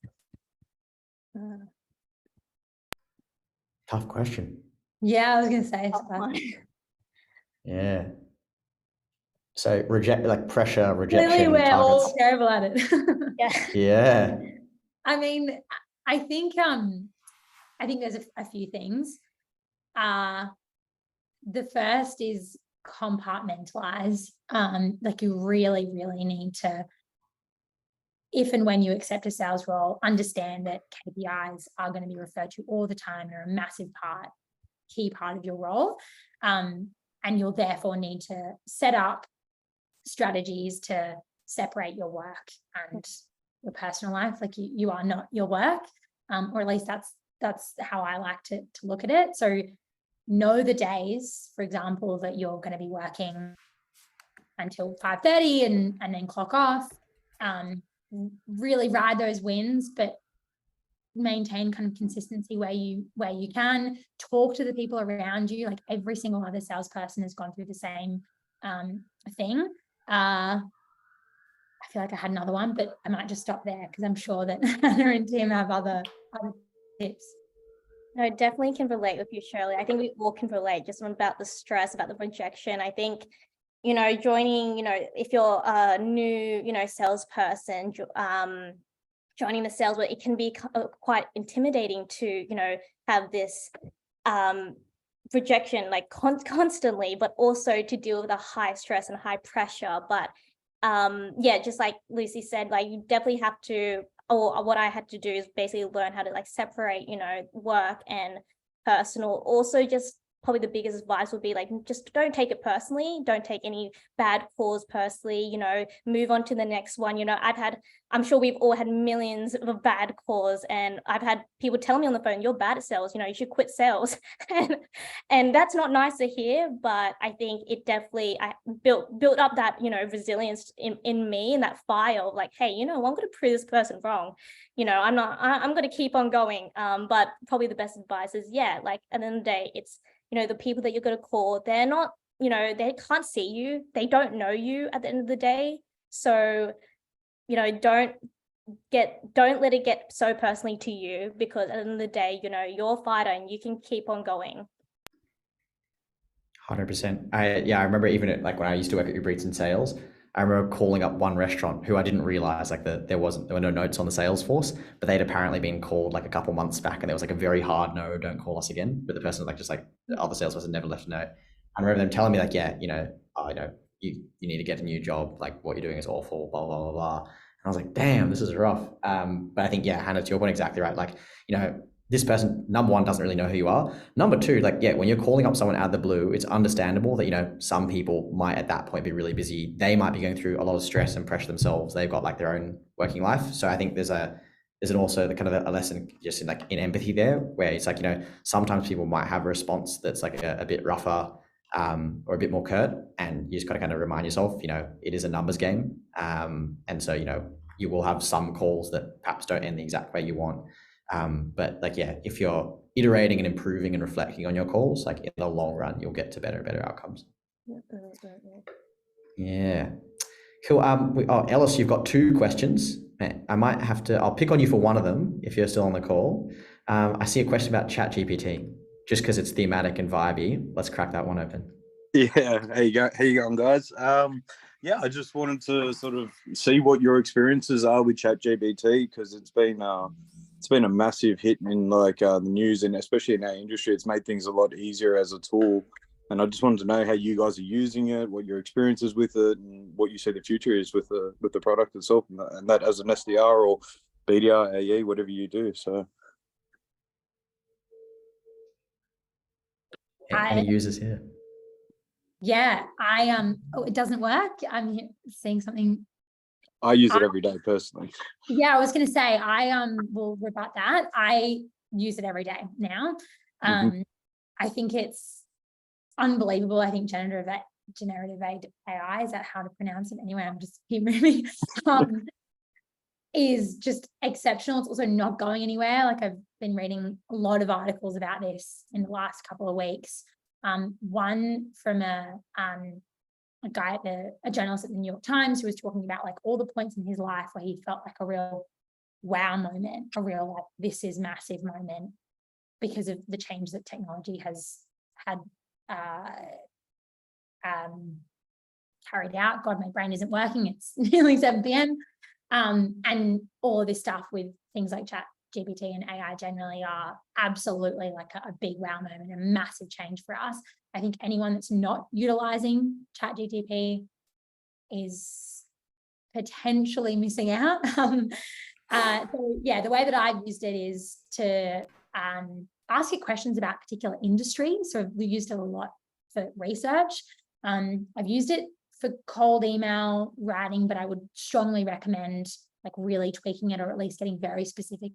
Tough question. Yeah, I was going to say. Yeah. So pressure, rejection. Clearly, we're targets. all terrible at it. Yeah. I mean, I think there's a few things. The first is compartmentalize. Like you really, really need to, if and when you accept a sales role, understand that KPIs are going to be referred to all the time. They're a massive key part of your role. And you'll therefore need to set up strategies to separate your work and your personal life. Like you are not your work, or at least that's how I like to look at it. So know the days, for example, that you're going to be working until 5:30 and then clock off. Really ride those wins, but maintain kind of consistency where you can. Talk to the people around you. Like every single other salesperson has gone through the same thing. I feel like I had another one, but I might just stop there because I'm sure that Hannah and Tim have other tips. No, definitely can relate with you, Shirley. I think we all can relate just about the stress, about the rejection. I think, joining, if you're a new, salesperson, joining the sales, but it can be quite intimidating to, have this rejection like constantly, but also to deal with the high stress and high pressure. But just like Lucy said, like you definitely have to, or what I had to do is basically learn how to like separate, work and personal. Also, just probably the biggest advice would be like, just don't take it personally. Don't take any bad calls personally, move on to the next one. I'm sure we've all had millions of bad calls, and I've had people tell me on the phone, you're bad at sales, you should quit sales. and that's not nice to hear, but I think it definitely, I built up that, resilience in me, and that fire of like, hey, I'm going to prove this person wrong. I'm going to keep on going. But probably the best advice is, like at the end of the day, it's, the people that you're going to call, they're not, they can't see you. They don't know you at the end of the day. So, don't let it get so personally to you, because at the end of the day, you're a fighter and you can keep on going. 100%. I remember even like when I used to work at Uber Eats in sales, I remember calling up one restaurant who I didn't realize like there were no notes on the Salesforce, but they'd apparently been called like a couple months back, and there was like a very hard no, don't call us again. But the person the other salesperson never left a note. I remember them telling me like, you need to get a new job. Like what you're doing is awful, blah, blah, blah, blah. And I was like, damn, this is rough. But I think, Hannah, to your point, exactly right. Like, this person, number one, doesn't really know who you are. Number two, when you're calling up someone out of the blue, it's understandable that, some people might at that point be really busy. They might be going through a lot of stress and pressure themselves. They've got like their own working life. So I think there's also the kind of a lesson just in empathy there, where it's like, sometimes people might have a response that's like a bit rougher. or a bit more curt, and you just got to kind of remind yourself, it is a numbers game. And so, you will have some calls that perhaps don't end the exact way you want. But if you're iterating and improving and reflecting on your calls, like in the long run, you'll get to better and better outcomes. Yeah. Cool. Ellis, you've got 2 questions. I'll pick on you for one of them if you're still on the call. I see a question about ChatGPT, just because it's thematic and vibey. Let's crack that one open. Yeah, how you going, guys? I just wanted to sort of see what your experiences are with ChatGPT, because it's been a massive hit in the news, and especially in our industry. It's made things a lot easier as a tool. And I just wanted to know how you guys are using it, what your experience is with it, and what you see the future is with the product itself, and that as an SDR or BDR, AE, whatever you do. So, any users here? Yeah, it doesn't work. I'm seeing something. I use it every day personally. Yeah, I was going to say, I will rebut that. I use it every day now. I think it's unbelievable. I think generative AI, is that how to pronounce it? Anyway, I'm just keep moving. Is just exceptional. It's also not going anywhere. Like, I've been reading a lot of articles about this in the last couple of weeks. One from a guy a journalist at the New York Times, who was talking about like all the points in his life where he felt like a real wow moment, a real like this is massive moment because of the change that technology has had carried out. God, my brain isn't working. It's nearly 7 p.m. And all of this stuff with things like ChatGPT and AI generally are absolutely like a big wow moment, a massive change for us. I think anyone that's not utilizing ChatGPT is potentially missing out. So the way that I've used it is to ask it questions about particular industries. So we used it a lot for research. I've used it for cold email writing, but I would strongly recommend like really tweaking it, or at least getting very specific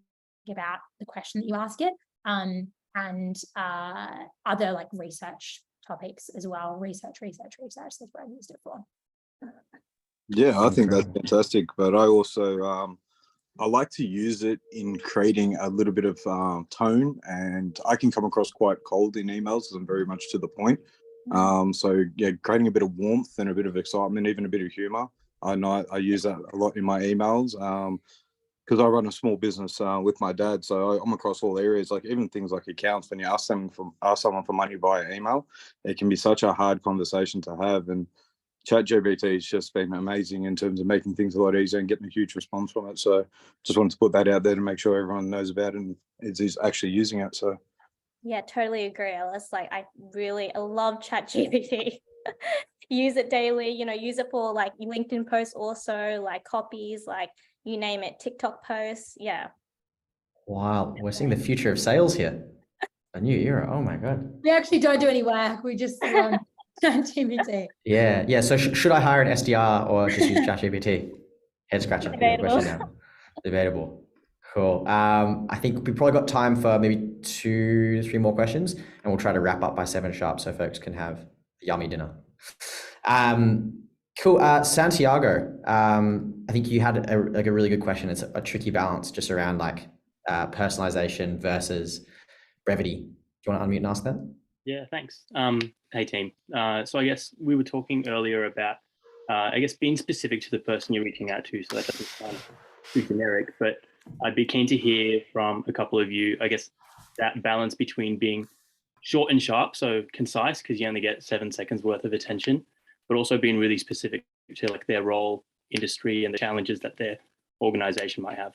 about the question that you ask it, and other like research topics as well. Research. That's what I've used it for. Yeah, I think that's fantastic. But I also I like to use it in creating a little bit of tone, and I can come across quite cold in emails because I'm very much to the point. So yeah, creating a bit of warmth and a bit of excitement, even a bit of humor. I know I use that a lot in my emails because I run a small business with my dad. So I'm across all areas, like even things like accounts. When you ask someone for money via email, it can be such a hard conversation to have. And ChatGPT has just been amazing in terms of making things a lot easier and getting a huge response from it. So just wanted to put that out there to make sure everyone knows about it and is actually using it. So yeah, totally agree, Alice. Like, I love ChatGPT. Use it daily, use it for like LinkedIn posts, also like copies, like you name it, TikTok posts. Yeah. Wow, we're seeing the future of sales here. A new era. Oh my God. We actually don't do any work. We just ChatGPT. Yeah. So should I hire an SDR or just use ChatGPT? Head scratcher. Debatable. Debatable. Cool. I think we probably got time for maybe 2 to 3 more questions, and we'll try to wrap up by 7 sharp so folks can have a yummy dinner. Cool. Santiago, I think you had a really good question. It's a tricky balance just around like personalization versus brevity. Do you want to unmute and ask that? Yeah, thanks. Hey team. So I guess we were talking earlier about, being specific to the person you're reaching out to, so that doesn't sound too generic, but I'd be keen to hear from a couple of you, I guess, that balance between being short and sharp, so concise, because you only get 7 seconds worth of attention, but also being really specific to like their role, industry, and the challenges that their organization might have.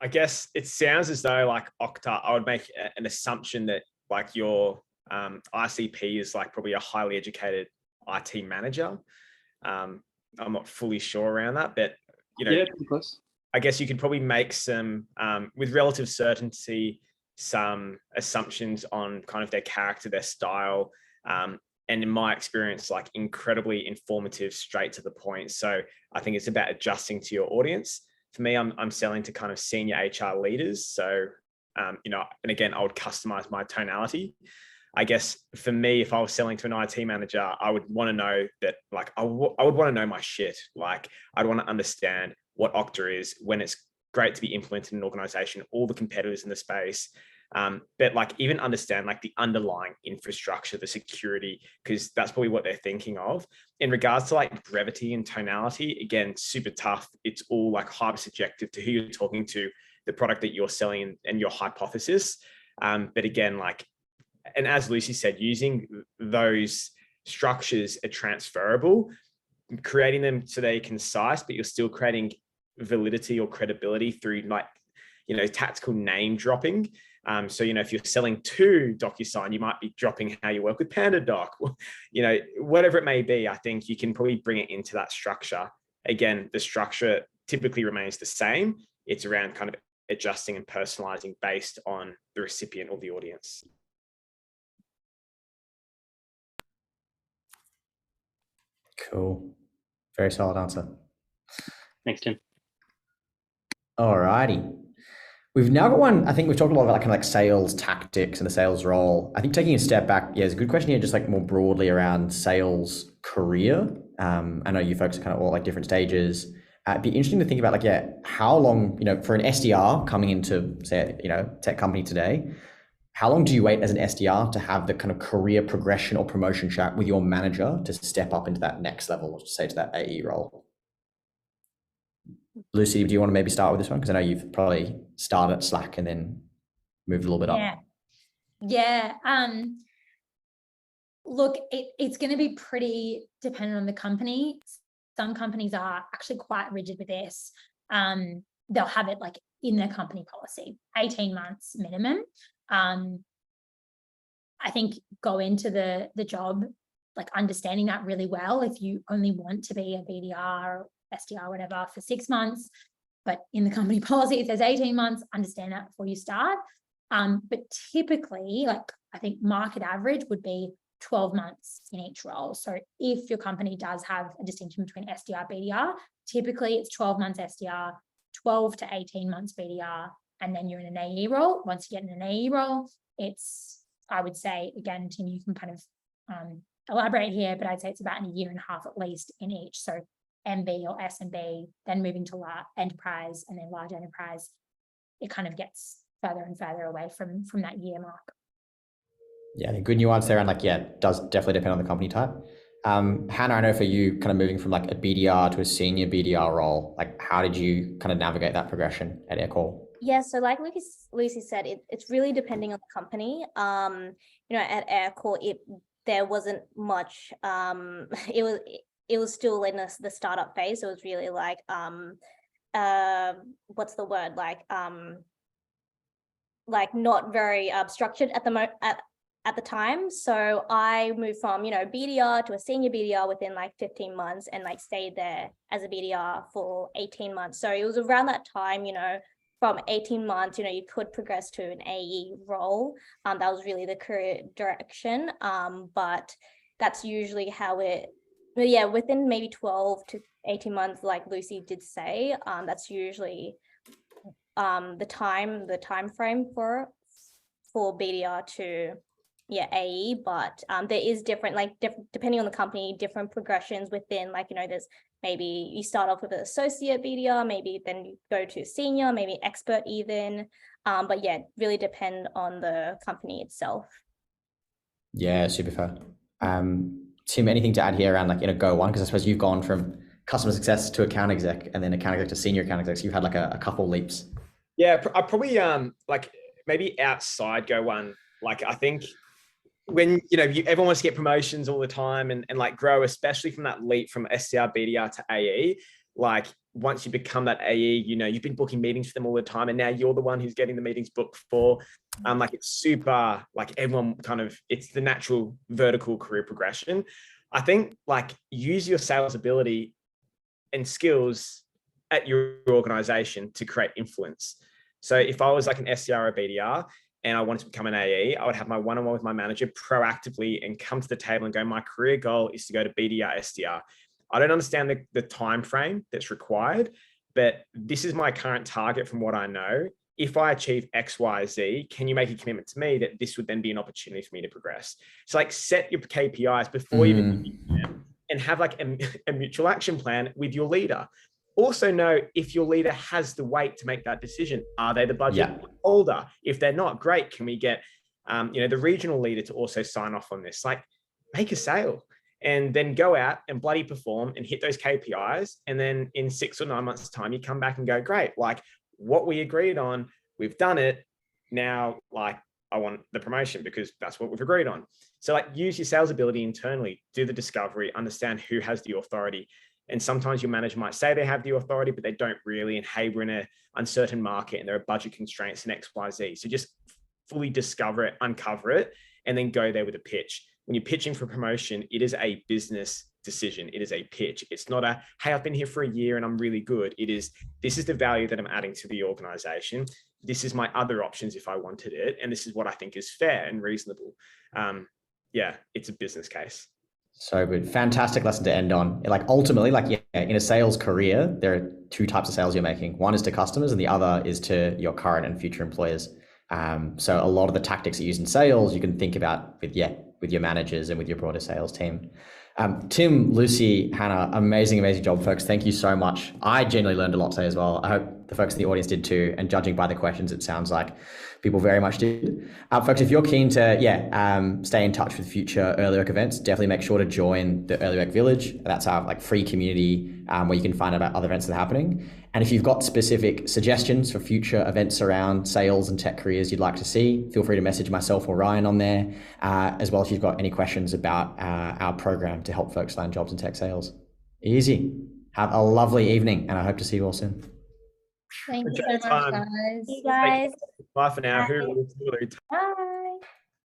I guess it sounds as though like Okta, I would make an assumption that like your ICP is like probably a highly educated IT manager. I'm not fully sure around that, but yeah, pretty close. I guess you could probably make some, with relative certainty, some assumptions on kind of their character, their style, and in my experience, like incredibly informative, straight to the point. So I think it's about adjusting to your audience. For me, I'm selling to kind of senior HR leaders. So and again, I would customize my tonality. I guess for me, if I was selling to an IT manager, I would want to know that, like, I would want to know my shit. Like, I'd want to understand what Okta is, when it's great to be implemented in an organization, all the competitors in the space. But like, even understand like the underlying infrastructure, the security, because that's probably what they're thinking of. In regards to like brevity and tonality, again, super tough. It's all like hyper subjective to who you're talking to, the product that you're selling, and your hypothesis. But again, like, and as Lucy said, using those structures are transferable, creating them so they're concise, but you're still creating validity or credibility through like, tactical name dropping. So, if you're selling to DocuSign, you might be dropping how you work with PandaDoc, whatever it may be. I think you can probably bring it into that structure. Again, the structure typically remains the same. It's around kind of adjusting and personalizing based on the recipient or the audience. Cool. Very solid answer. Thanks, Tim. All righty. We've now got one. I think we've talked a lot about like kind of like sales tactics and the sales role. I think taking a step back, it's a good question here, just like more broadly around sales career. I know you folks are kind of all like different stages. It'd be interesting to think about like, how long, for an SDR coming into, say, tech company today, how long do you wait as an SDR to have the kind of career progression or promotion chat with your manager to step up into that next level, say to that AE role? Lucy, do you want to maybe start with this one? Because I know you've probably started at Slack and then moved a little bit up. Yeah. Look, it's going to be pretty dependent on the company. Some companies are actually quite rigid with this. They'll have it like in their company policy, 18 months minimum. I think go into the job, like understanding that really well. If you only want to be a BDR, SDR, whatever, for 6 months, but in the company policy it says 18 months, understand that before you start. But typically, like, I think market average would be 12 months in each role. So if your company does have a distinction between SDR, BDR, typically it's 12 months SDR, 12 to 18 months BDR, and then you're in an AE role. Once you get in an AE role, it's, I would say, again, Tim, you can kind of elaborate here, but I'd say it's about a year and a half at least in each. So MB or SMB, then moving to large enterprise, and then large enterprise, it kind of gets further and further away from that year mark. Yeah, the good nuance there, and like, it does definitely depend on the company type. Hannah, I know for you, kind of moving from like a BDR to a senior BDR role, like how did you kind of navigate that progression at Aircall? Yeah, so like Lucy said, it's really depending on the company. At Aircall, there wasn't much. It was still in the startup phase. So it was really like what's the word, like not very structured at the time. So I moved from BDR to a senior BDR within like 15 months, and like stayed there as a BDR for 18 months. So it was around that time, from 18 months, you could progress to an AE role. That was really the career direction. But that's usually how it. But yeah, within maybe 12 to 18 months, like Lucy did say, that's usually the time frame for BDR to AE. But there is different, depending on the company, different progressions within, there's maybe you start off with an associate BDR, maybe then you go to senior, maybe expert even. But yeah, really depend on the company itself. Yeah, super fair. Tim, anything to add here around go one? Because I suppose you've gone from customer success to account exec, and then account exec to senior account exec. So you've had a couple leaps. Yeah, I probably maybe outside go one. I think when everyone wants to get promotions all the time and grow, especially from that leap from SDR BDR to AE. Once you become that AE, you've been booking meetings for them all the time, and now you're the one who's getting the meetings booked for. It's super, everyone kind of, it's the natural vertical career progression. I think use your sales ability and skills at your organization to create influence. So if I was an SDR or a BDR and I wanted to become an AE, I would have my one-on-one with my manager proactively and come to the table and go, my career goal is to go to BDR, SDR. I don't understand the time frame that's required, but this is my current target from what I know. if I achieve X, Y, Z, can you make a commitment to me that this would then be an opportunity for me to progress? So like set your KPIs before you even meet them, and have like a mutual action plan with your leader. Also know if your leader has the weight to make that decision. Are they the budget holder? If they're not, great. Can we get the regional leader to also sign off on this? Like, make a sale and then go out and bloody perform and hit those KPIs. And then in 6 or 9 months' time, you come back and go, great, like what we agreed on, we've done it. Now, like, I want the promotion because that's what we've agreed on. So like use your sales ability internally, do the discovery, understand who has the authority. And sometimes your manager might say they have the authority, but they don't really. And hey, we're in an uncertain market and there are budget constraints and X, Y, Z. So just fully discover it, uncover it, and then go there with a pitch. When you're pitching for promotion, it is a business decision. It is a pitch. It's not a, hey, I've been here for a year and I'm really good. It is, this is the value that I'm adding to the organization. This is my other options if I wanted it. And this is what I think is fair and reasonable. It's a business case. So good. Fantastic lesson to end on. Like ultimately, in a sales career, there are 2 types of sales you're making. One is to customers and the other is to your current and future employers. So a lot of the tactics you use in sales, you can think about with your managers and with your broader sales team. Tim, Lucy, Hannah, amazing job, folks. Thank you so much. I genuinely learned a lot today as well. I hope the folks in the audience did too. And judging by the questions, it sounds like people very much did. Folks, if you're keen to stay in touch with future Early Work events, definitely make sure to join the Early Work Village. That's our free community where you can find out about other events that are happening. And if you've got specific suggestions for future events around sales and tech careers you'd like to see, feel free to message myself or Ryan on there, as well as if you've got any questions about our program to help folks land jobs in tech sales. Easy. Have a lovely evening, and I hope to see you all soon. Thank you so much, guys. You guys. Bye for now. Bye. Who Bye.